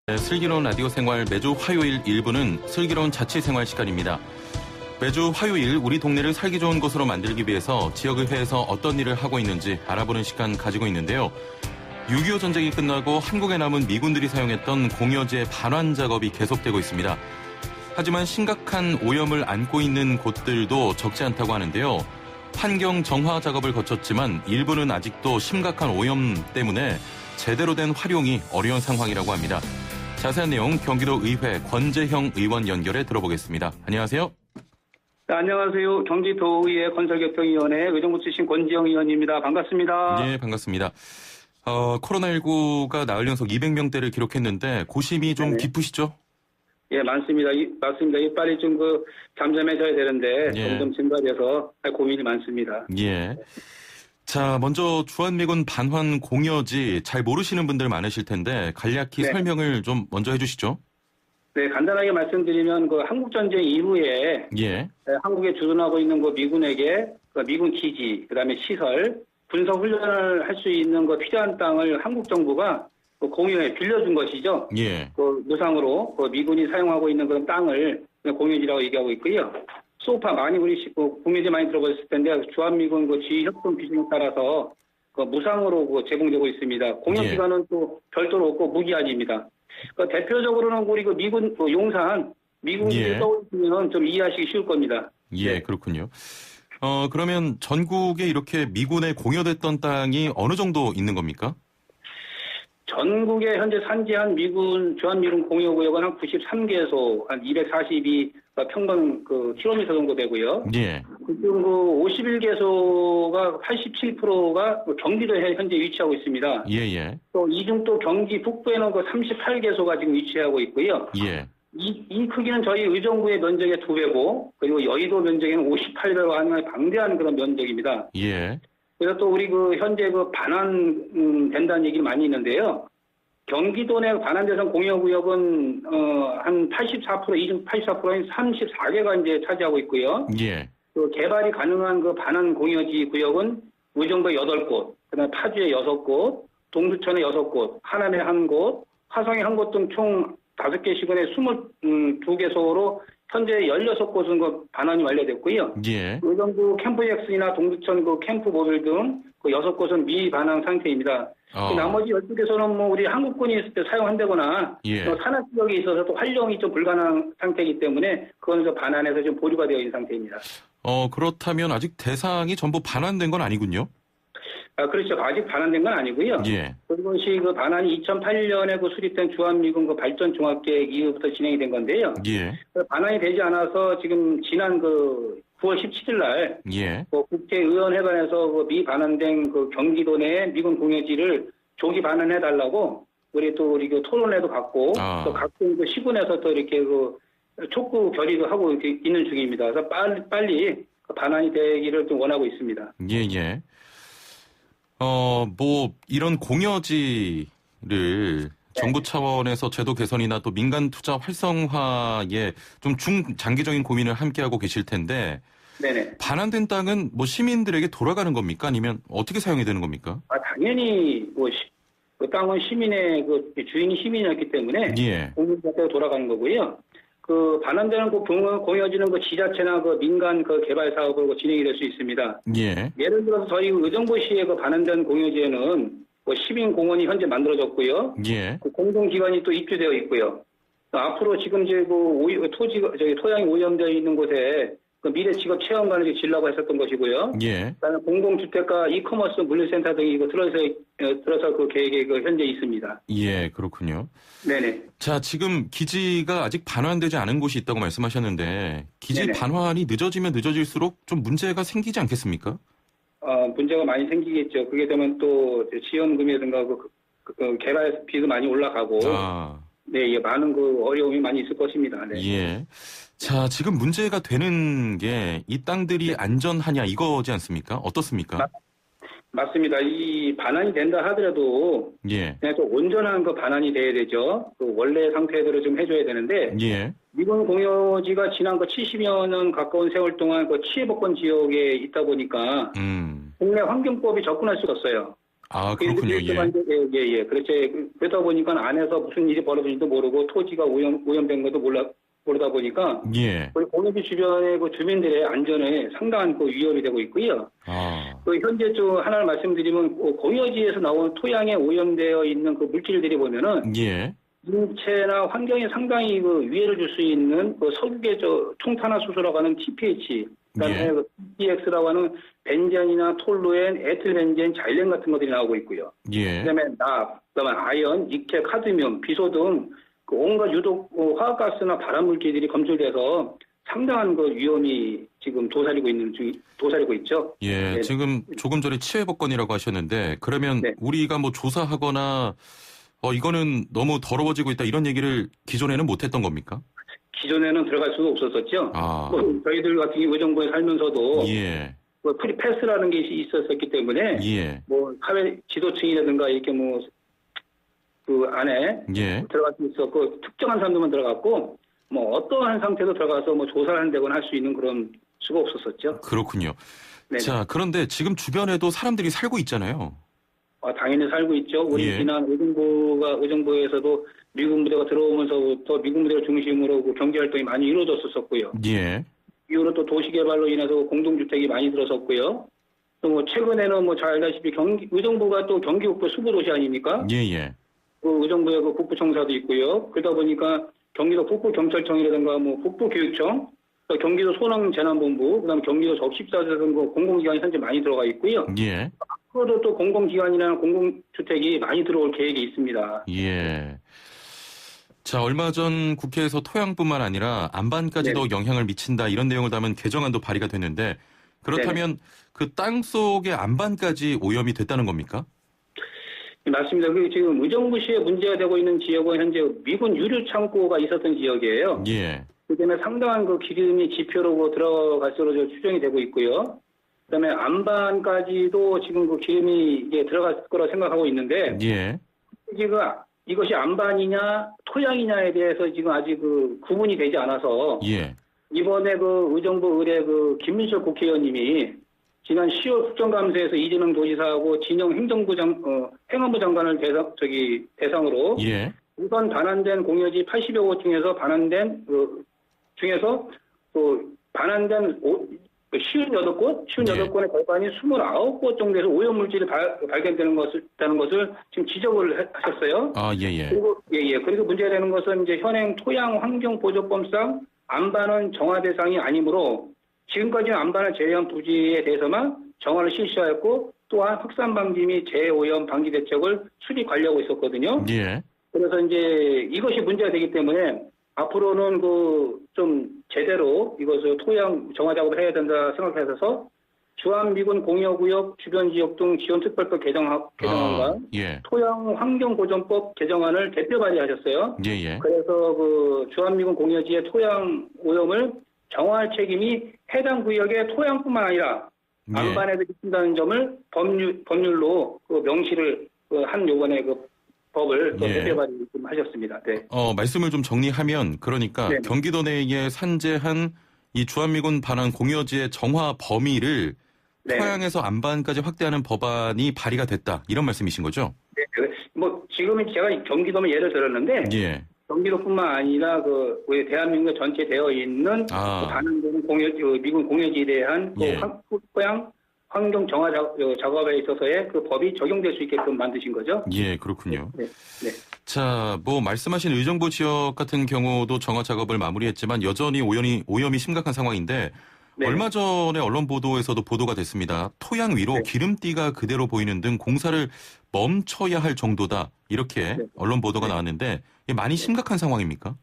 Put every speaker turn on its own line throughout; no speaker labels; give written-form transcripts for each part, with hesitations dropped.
네, 슬기로운 라디오 생활 매주 화요일 1부는 슬기로운 자취생활 시간입니다. 매주 화요일 우리 동네를 살기 좋은 곳으로 만들기 위해서 지역의회에서 어떤 일을 하고 있는지 알아보는 시간 가지고 있는데요. 6.25 전쟁이 끝나고 한국에 남은 미군들이 사용했던 공여지의 반환 작업이 계속되고 있습니다. 하지만 심각한 오염을 안고 있는 곳들도 적지 않다고 하는데요. 환경 정화 작업을 거쳤지만 일부는 아직도 심각한 오염 때문에 제대로 된 활용이 어려운 상황이라고 합니다. 자세한 내용 경기도 의회 권재형 의원 연결해 들어보겠습니다. 안녕하세요.
네, 안녕하세요. 경기도의회 건설개혁위원회 의정부 출신 권재형 의원입니다. 반갑습니다.
네, 반갑습니다. 코로나19가 나흘 연속 200명대를 기록했는데 고심이 좀 깊으시죠?
예, 맞습니다. 맞습니다. 빨리 좀 잠잠해져야 되는데 점점 증가돼서 고민이 많습니다.
예. 자, 먼저 주한미군 반환 공여지 잘 모르시는 분들 많으실 텐데 간략히 설명을 좀 먼저 해주시죠. 네,
간단하게 말씀드리면 한국전쟁 이후에 한국에 주둔하고 있는 미군에게 미군 기지, 그다음에 시설, 군사 훈련을 할 수 있는 필요한 땅을 한국 정부가 공유에 빌려준 것이죠.
예.
무상으로 미군이 사용하고 있는 그런 땅을 공유지라고 얘기하고 있고요. 소파 많이 우리 공유지 많이 들어보셨을 텐데 주한미군 지휘협동 규정에 따라서 무상으로 제공되고 있습니다. 공유기간은 또 별도로 없고 무기한입니다. 대표적으로는 우리 미군 용산 미군이 떠오르면 좀 이해하시기 쉬울 겁니다.
예, 그렇군요. 그러면 전국에 이렇게 미군에 공여됐던 땅이 어느 정도 있는 겁니까?
전국에 현재 산지한 주한미군 공여구역은 한 93개소, 한 242 평방 킬로미터 정도 되고요.
예.
지금 51개소가 87%가 경기도에 현재 위치하고 있습니다.
예.
또 이중 또 경기 북부에는 38개소가 지금 위치하고 있고요.
예.
이 크기는 저희 의정부의 면적의 2배고, 그리고 여의도 면적에는 58배로 하는 방대한 그런 면적입니다.
예.
그래서 또 우리 현재 반환 된다는 얘기 많이 있는데요. 경기도 내 반환 대상 공여구역은 한 84%, 이중 84%인 34개가 이제 차지하고 있고요.
예.
또 개발이 가능한 반환 공여지 구역은 의정부에 8곳, 그다음에 파주에 6곳, 동두천에 6곳, 하남에 1곳, 화성에 1곳 등 총 5개 시군에 22개소로 현재 16곳은 반환이 완료됐고요.
예.
의정부 캠프엑스나 동두천 캠프 모듈 등 6곳은 미반환 상태입니다. 나머지 12개소는 우리 한국군이 있을 때 사용한다거나 산악 지역에 있어서 또 활용이 좀 불가능한 상태이기 때문에 그건 반환해서 좀 보류가 되어 있는 상태입니다.
그렇다면 아직 대상이 전부 반환된 건 아니군요?
그렇죠. 아직 반환된 건 아니고요.
예.
그것이 반환이 2008년에 수립된 주한미군 발전 종합계획 이후부터 진행이 된 건데요.
예.
반환이 되지 않아서 지금 지난 9월 17일 날 국제의원회관에서 미반환된 경기도 내 미군 공여지를 조기 반환해달라고 우리 토론회도 갖고 또 각종 시군에서 또 이렇게 촉구 결의도 하고 있는 중입니다. 그래서 빨리 반환이 되기를 좀 원하고 있습니다.
예. 이런 공여지를 정부 차원에서 제도 개선이나 또 민간 투자 활성화에 좀 중장기적인 고민을 함께하고 계실 텐데
네네.
반환된 땅은 시민들에게 돌아가는 겁니까? 아니면 어떻게 사용이 되는 겁니까?
당연히 그 땅은 시민의 주인이 시민이었기 때문에 공민한테 돌아가는 거고요. 반환되는 공여지는 지자체나 민간 개발 사업으로 진행이 될 수 있습니다.
예.
예를 들어서 저희 의정부시의 반환된 공여지에는 시민 공원이 현재 만들어졌고요.
예.
공공기관이 또 입주되어 있고요. 앞으로 지금 토양이 오염되어 있는 곳에 미래 직업 체험관을 지으려고 했었던 것이고요.
예.
그다음에 공동주택과 이커머스 물류센터 등이 들어서 계획이 현재 있습니다.
예, 그렇군요.
네네.
자, 지금 기지가 아직 반환되지 않은 곳이 있다고 말씀하셨는데 기지 반환이 늦어지면 늦어질수록 좀 문제가 생기지 않겠습니까?
문제가 많이 생기겠죠. 그게 되면 또 지원금이라든가 개발비도 많이 올라가고 많은 어려움이 많이 있을 것입니다. 네.
예. 자, 지금 문제가 되는 게 이 땅들이 안전하냐 이거지 않습니까? 어떻습니까?
맞습니다. 이 반환이 된다 하더라도 그냥 또 온전한 반환이 돼야 되죠. 원래 상태대로 좀 해줘야 되는데 미군 공여지가 지난 70여 년 가까운 세월 동안 치해복권 지역에 있다 보니까 국내 환경법이 접근할 수가 없어요.
아, 그렇군요. 예.
예. 그렇지. 그러다 보니까 안에서 무슨 일이 벌어진지도 모르고 토지가 오염된 것도 모르다 보니까
예.
우리 공유지 주변의 그 주민들의 안전에 상당한 그 위협이 되고 있고요. 그 현재 좀 하나를 말씀드리면 공유지에서 나온 토양에 오염되어 있는 그 물질들이 보면은
예.
인체나 환경에 상당히 그 위해를 줄 수 있는 그 석유계 총탄화수소라고 하는 TPH, 그다음에
예.
TX라고 하는 벤젠이나 톨루엔, 에틸벤젠, 자일렌 같은 것들이 나오고 있고요.
예.
그다음에 그다음에 아연, 니켈, 카드뮴, 비소 등 그 온갖 유독 화학가스나 발암물질들이 검출돼서 상당한 그 위험이 지금 도사리고 있죠.
예, 네. 지금 조금 전에 치외법권이라고 하셨는데 그러면 네. 우리가 뭐 조사하거나 이거는 너무 더러워지고 있다 이런 얘기를 기존에는 못했던 겁니까?
기존에는 들어갈 수가 없었었죠. 뭐 저희들 같은 경우 의정부에 살면서도
예.
뭐 프리패스라는 게 있었기 때문에
예.
뭐 사회 지도층이라든가 이렇게 뭐 그 안에
예.
들어갈 수 있었고 특정한 사람들만 들어갔고 뭐 어떠한 상태도 들어가서 뭐 조사를 한다거나 할 수 있는 그런 수가 없었었죠.
그렇군요.
네네.
자, 그런데 지금 주변에도 사람들이 살고 있잖아요.
당연히 살고 있죠. 우리 지난 의정부에서도 미군 부대가 들어오면서부터 미군 부대를 중심으로 그 경제 활동이 많이 이루어졌었고요.
예.
이후로 또 도시 개발로 인해서 공동주택이 많이 들어섰고요. 또 뭐 최근에는 뭐 잘 알다시피 의정부가 또 경기북부 수부도시 아닙니까?
예.
그 의정부에 그 북부청사도 있고요. 그러다 보니까 경기도 북부경찰청이라든가 뭐 북부교육청, 경기도 소방재난본부, 그다음 경기도 적십사 등 공공기관이 현재 많이 들어가 있고요.
예.
앞으로도 또 공공기관이나 공공주택이 많이 들어올 계획이 있습니다.
예. 자, 얼마 전 국회에서 토양뿐만 아니라 안반까지도 영향을 미친다 이런 내용을 담은 개정안도 발의가 됐는데 그렇다면 그 땅 속의 안반까지 오염이 됐다는 겁니까?
맞습니다. 지금 의정부시에 문제가 되고 있는 지역은 현재 미군 유류 창고가 있었던 지역이에요.
예.
그 때문에 상당한 그 기름이 지표로 들어갈 것으로 추정이 되고 있고요. 그다음에 안반까지도 지금 그 기름이 이제 들어갈 거라 생각하고 있는데,
예.
지금 이것이 안반이냐 토양이냐에 대해서 지금 아직 그 구분이 되지 않아서,
예.
이번에 그 의정부 의뢰 그 김민철 국회의원님이 지난 10월 국정감사에서 이재명 도지사하고 진영 행안부 장관을 대상으로
예.
우선 반환된 공여지 80여 곳 중에서 반환된 58곳의 걸반이 29곳 정도에서 오염물질이 발견되는 것을 지금 지적을 하셨어요.
예.
그리고 문제가 되는 것은 이제 현행 토양 환경 보조법상 안반은 정화 대상이 아니므로 지금까지는 안반을 제외한 부지에 대해서만 정화를 실시하였고 또한 확산 방지 및 재오염 방지 대책을 수립 관리하고 있었거든요.
예.
그래서 이제 이것이 문제가 되기 때문에 앞으로는 좀 제대로 이것을 토양 정화 작업을 해야 된다 생각해서 주한미군 공여구역 주변 지역 등 지원특별법 개정안과 토양 환경보전법 개정안을 대표 발의하셨어요.
예.
그래서 그 주한미군 공여지의 토양 오염을 정화할 책임이 해당 구역의 토양뿐만 아니라 안반에도 미친다는 점을 법률로 그 명시를 한 요번에 그 법을 대표 발의하셨습니다. 네.
말씀을 좀 정리하면 그러니까 경기도 내에 산재한 이 주한미군 반환 공여지의 정화 범위를 토양에서 안반까지 확대하는 법안이 발의가 됐다 이런 말씀이신 거죠?
네. 뭐 지금은 제가 경기도만 예를 들었는데. 경기도뿐만 아니라 우리 대한민국 전체 되어 있는 반환되는 미군 공여지에 대한 토양 환경 정화 작업에 있어서의 그 법이 적용될 수 있게끔 만드신 거죠?
예, 그렇군요.
네.
자, 뭐 말씀하신 의정부 지역 같은 경우도 정화 작업을 마무리했지만 여전히 오염이 심각한 상황인데 얼마 전에 언론 보도에서도 보도가 됐습니다. 토양 위로 기름띠가 그대로 보이는 등 공사를 멈춰야 할 정도다. 이렇게 언론 보도가 나왔는데 많이 심각한 상황입니까?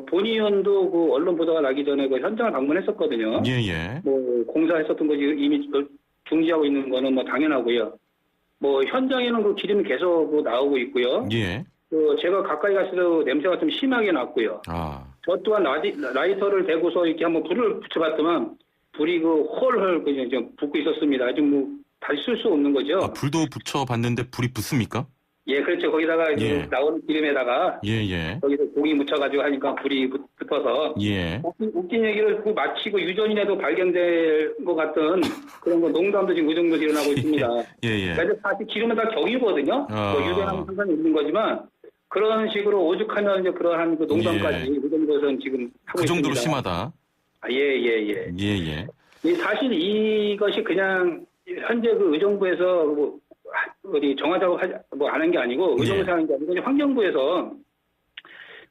본 의원도 그 언론 보도가 나기 전에 그 현장을 방문했었거든요.
예.
뭐 공사했었던 거 이미 중지하고 있는 거는 뭐 당연하고요. 뭐 현장에는 그 기름이 계속 나오고 있고요.
예.
제가 가까이 갔을 때 냄새가 좀 심하게 났고요. 저 또한 라이터를 대고서 이렇게 한번 불을 붙여봤더만 불이 홀 그냥 붙고 있었습니다. 아직 뭐 다시 쓸 수 없는 거죠.
불도 붙여봤는데 불이 붙습니까?
예, 그렇죠. 거기다가
예.
나오는 기름에다가
예.
거기서 고기 묻혀가지고 하니까 불이 붙어서
예.
웃긴 얘기를 마치고 유전인에도 발견될 것 같은 그런 거 농담도 지금 그 정도 일어나고 있습니다.
예.
그래서 사실 기름은 다 경유거든요. 뭐 유전하면 상관이 없는 거지만 그런 식으로 오죽하면 이제 그러한 그 농담까지 그 정도에서는 지금 하고
그 정도로
있습니다.
심하다.
예. 사실 이것이 그냥 현재 그 의정부에서 뭐 어디 정화 작업 안 한 게 아니고 의정부에서 하는 게 아니고 환경부에서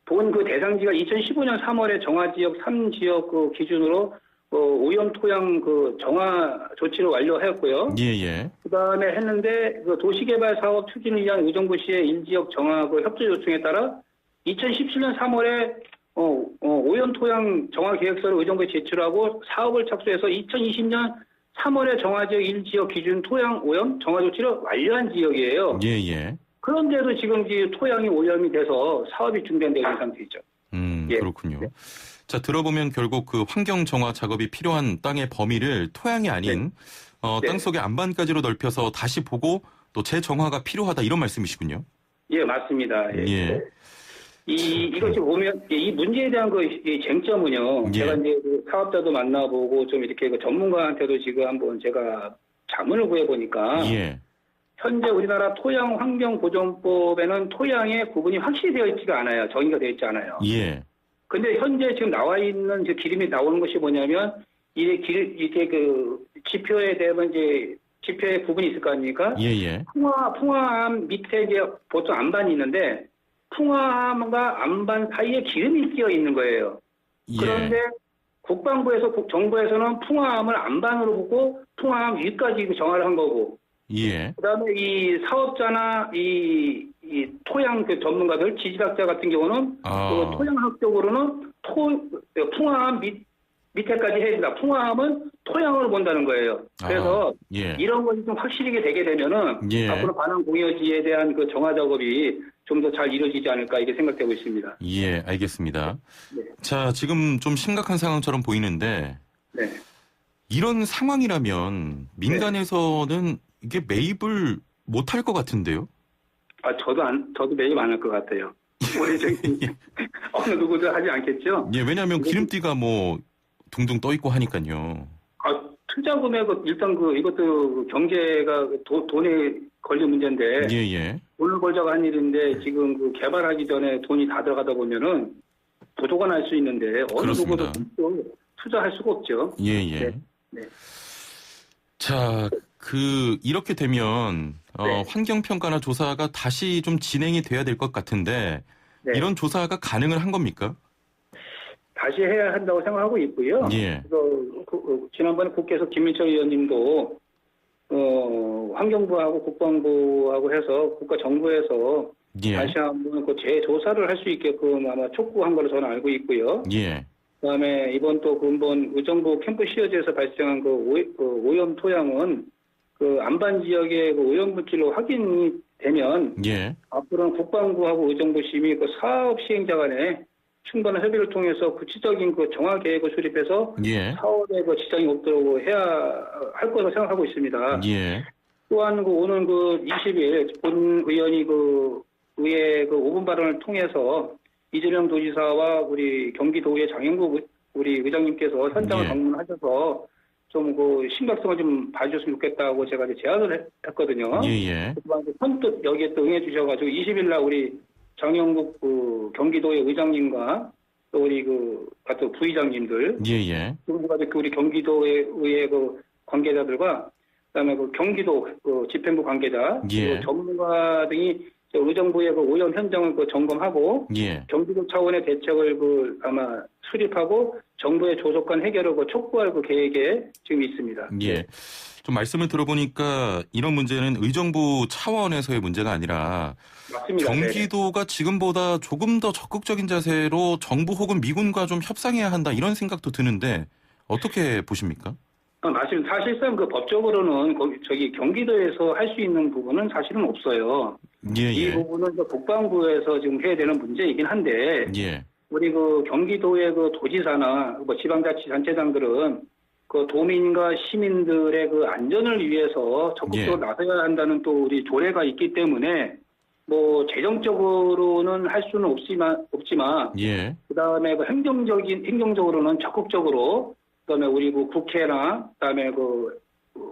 본 그 대상지가 2015년 3월에 정화 지역 3지역 그 기준으로 오염 토양 그 정화 조치를 완료했고요. 그다음에 했는데 그 도시개발 사업 추진을 위한 의정부시의 1지역 정화 그 협조 요청에 따라 2017년 3월에 오염 토양 정화 계획서를 의정부에 제출하고 사업을 착수해서 2020년 3월에 정화지역 1지역 기준 토양 오염 정화 조치를 완료한 지역이에요. 그런데도 지금 토양이 오염이 돼서 사업이 중단되어 있는 상태이죠.
그렇군요. 자, 들어보면 결국 그 환경 정화 작업이 필요한 땅의 범위를 토양이 아닌 땅속의 안반까지로 넓혀서 다시 보고 또 재정화가 필요하다 이런 말씀이시군요.
예, 맞습니다. 이것이 보면 이 문제에 대한 이 쟁점은요. 제가 이제 그 사업자도 만나보고 좀 이렇게 그 전문가한테도 지금 한번 제가 자문을 구해보니까 현재 우리나라 토양환경보존법에는 토양의 구분이 확실히 되어 있지가 않아요. 정의가 되어 있지 않아요. 근데 현재 지금 나와 있는 기름이 나오는 것이 뭐냐면 이게 그 지표에 대한 이제 지표의 부분이 있을 거 아닙니까? 풍화암 밑에 이제 보통 안반이 있는데 풍화암과 안반 사이에 기름이 끼어 있는 거예요. 그런데 국방부에서 정부에서는 풍화암을 안반으로 보고 풍화암 위까지 정화를 한 거고. 그다음에 이 사업자나 이 토양 그 전문가들 지질학자 같은 경우는 그 토양학적으로는 풍화암 밑에까지 해야 된다. 풍화암은 토양을 본다는 거예요. 그래서 이런 것이 좀 확실하게 되게 되면은 앞으로 반환 공여지에 대한 그 정화 작업이 좀 더 잘 이루어지지 않을까 이렇게 생각되고 있습니다.
알겠습니다. 자, 지금 좀 심각한 상황처럼 보이는데 이런 상황이라면 민간에서는 이게 매입을 못할 것 같은데요?
저도 매입 안 할 것 같아요. 우리 어느 누구도 하지 않겠죠?
왜냐하면 기름띠가 뭐 둥둥 떠 있고 하니까요.
투자 금액은 일단 이것도 경제가 돈에 걸린 문제인데 돈을 벌자고 한 일인데 지금 그 개발하기 전에 돈이 다 들어가다 보면은 부도가 날 수 있는데 어느 누구도 투자할 수가 없죠.
자, 이렇게 되면 환경평가나 조사가 다시 좀 진행이 돼야 될 것 같은데 이런 조사가 가능을 한 겁니까?
다시 해야 한다고 생각하고 있고요. 그래서 지난번에 국회에서 김민철 의원님도 환경부하고 국방부하고 해서 국가정부에서 다시 한번 그 재조사를 할 수 있게끔 아마 촉구한 걸로 저는 알고 있고요. 그다음에 이번 또 근본 의정부 캠프 시어지에서 발생한 그 오염 토양은 그 안반 지역의 그 오염 물질로 확인이 되면 앞으로는 국방부하고 의정부 심의 그 사업 시행자 간에 충분한 협의를 통해서 구체적인 그 정화 계획을 수립해서 사업에 그 지장이 없도록 해야 할 것으로 생각하고 있습니다. 또한 오는 20일 본 의원이 의회 5분 발언을 통해서 이재명 도지사와 우리 경기도의 장영국 우리 의장님께서 현장을 방문하셔서 좀 심각성을 좀 봐주셨으면 좋겠다고 제가 이제 제안을 했거든요. 선뜻 여기에 또 응해주셔가지고 20일 날 우리 장영국 경기도의 의장님과 또 우리 같은 부의장님들, 그리고 우리 경기도의 의회 관계자들과 그다음에 경기도 집행부 관계자, 전문가 등이 의정부의 오염 현장을 점검하고 경기도 차원의 대책을 아마 수립하고 정부의 조속한 해결을 촉구할 계획에 지금 있습니다.
좀 말씀을 들어보니까 이런 문제는 의정부 차원에서의 문제가 아니라
맞습니다.
경기도가 지금보다 조금 더 적극적인 자세로 정부 혹은 미군과 좀 협상해야 한다 이런 생각도 드는데 어떻게 보십니까?
맞습니다. 사실상 법적으로는 경기도에서 할 수 있는 부분은 사실은 없어요. 이 부분은 국방부에서 지금 해야 되는 문제이긴 한데 우리 경기도의 도지사나 지방자치단체장들은 도민과 시민들의 안전을 위해서 적극적으로 나서야 한다는 또 우리 조례가 있기 때문에 뭐 재정적으로는 할 수는 없지만
예.
그다음에 그 행정적으로는 적극적으로 그다음에 우리 그 국회나 그다음에 그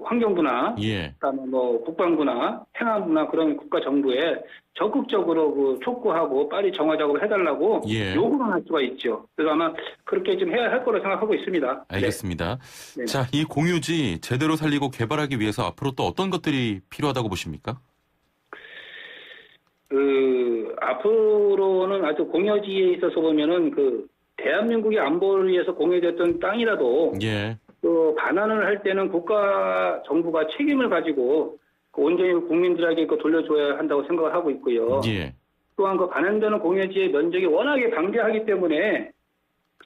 환경부나
예.
그다음에 뭐 국방부나 행안부나 그런 국가 정부에 적극적으로 그 촉구하고 빨리 정화 작업을 해달라고
예.
요구는 할 수가 있죠. 그래서 아마 그렇게 좀 해야 할 거로 생각하고 있습니다.
알겠습니다.
네.
자, 이 공유지 제대로 살리고 개발하기 위해서 앞으로 또 어떤 것들이 필요하다고 보십니까?
앞으로는 아주 공여지에 있어서 보면은 대한민국의 안보를 위해서 공유됐던 땅이라도
예.
반환을 할 때는 국가 정부가 책임을 가지고 온전히 국민들에게 돌려줘야 한다고 생각을 하고 있고요.
예.
또한 반환되는 공여지의 면적이 워낙에 방대하기 때문에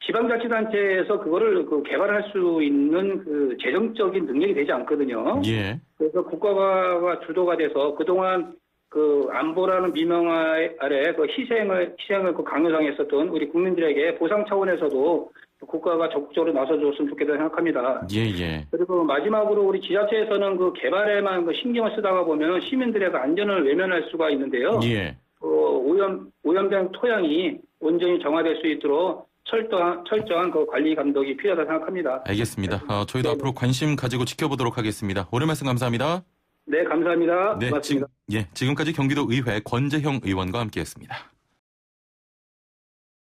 지방자치단체에서 그거를 개발할 수 있는 재정적인 능력이 되지 않거든요.
예.
그래서 국가가 주도가 돼서 그동안 안보라는 미명 아래 희생을 강요당했었던 우리 국민들에게 보상 차원에서도 국가가 적극적으로 나서줬으면 좋겠다고 생각합니다.
예.
그리고 마지막으로 우리 지자체에서는 개발에만 신경을 쓰다가 보면 시민들의 안전을 외면할 수가 있는데요.
예.
오염된 토양이 온전히 정화될 수 있도록 철저한 관리 감독이 필요하다고 생각합니다.
알겠습니다. 저희도 앞으로 관심 가지고 지켜보도록 하겠습니다. 오늘 말씀 감사합니다.
네, 감사합니다.
네,
고맙습니다.
지금까지 경기도 의회 권재형 의원과 함께했습니다.